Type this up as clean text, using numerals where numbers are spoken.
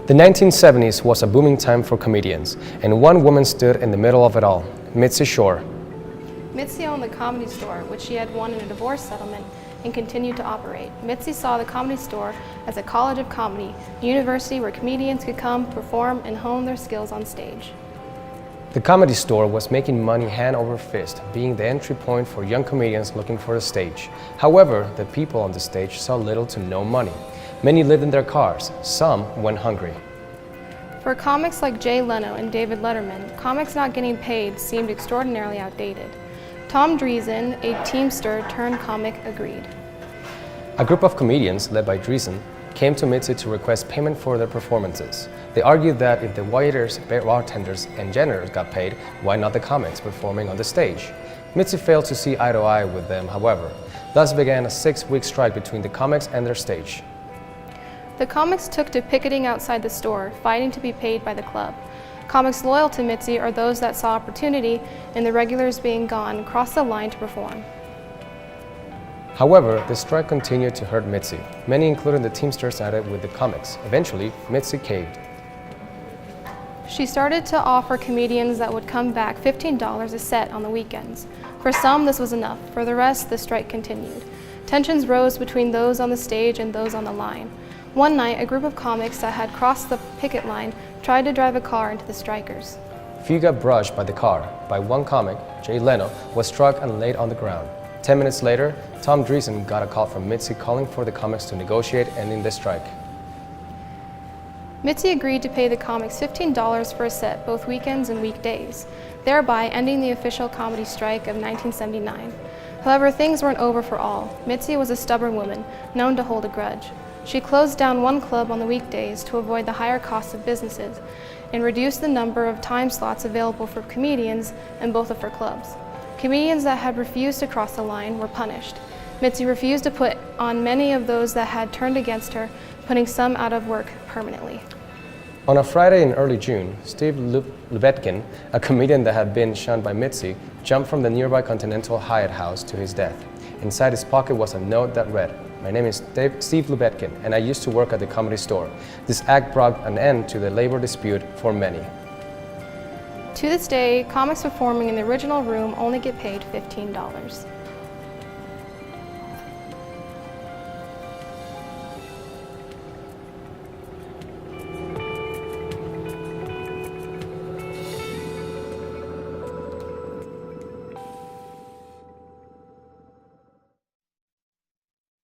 The 1970s was a booming time for comedians, and one woman stood in the middle of it all, Mitzi Shore. Mitzi owned the Comedy Store, which she had won in a divorce settlement and continued to operate. Mitzi saw the Comedy Store as a college of comedy, a university where comedians could come, perform, and hone their skills on stage. The Comedy Store was making money hand over fist, being the entry point for young comedians looking for a stage. However, the people on the stage saw little to no money. Many lived in their cars, some went hungry. For comics like Jay Leno and David Letterman, comics not getting paid seemed extraordinarily outdated. Tom Dreesen, a Teamster turned comic, agreed. A group of comedians, led by Dreesen, came to Mitzi to request payment for their performances. They argued that if the waiters, bartenders, and janitors got paid, why not the comics performing on the stage? Mitzi failed to see eye to eye with them, however. Thus began a 6-week strike between the comics and their stage. The comics took to picketing outside the store, fighting to be paid by the club. Comics loyal to Mitzi are those that saw opportunity in the regulars being gone crossed the line to perform. However, the strike continued to hurt Mitzi. Many, including the Teamsters, sided with the comics. Eventually, Mitzi caved. She started to offer comedians that would come back $15 a set on the weekends. For some, this was enough. For the rest, the strike continued. Tensions rose between those on the stage and those on the line. One night, a group of comics that had crossed the picket line tried to drive a car into the strikers. Few got brushed by the car. By one comic, Jay Leno, was struck and laid on the ground. 10 minutes later, Tom Dreesen got a call from Mitzi calling for the comics to negotiate ending the strike. Mitzi agreed to pay the comics $15 for a set both weekends and weekdays, thereby ending the official comedy strike of 1979. However, things weren't over for all. Mitzi was a stubborn woman, known to hold a grudge. She closed down one club on the weekdays to avoid the higher costs of businesses and reduced the number of time slots available for comedians in both of her clubs. Comedians that had refused to cross the line were punished. Mitzi refused to put on many of those that had turned against her, putting some out of work permanently. On a Friday in early June, Steve Lubetkin, a comedian that had been shunned by Mitzi, jumped from the nearby Continental Hyatt house to his death. Inside his pocket was a note that read, "My name is Steve Lubetkin, and I used to work at the Comedy Store. This act brought an end to the labor dispute for many." To this day, comics performing in the original room only get paid $15.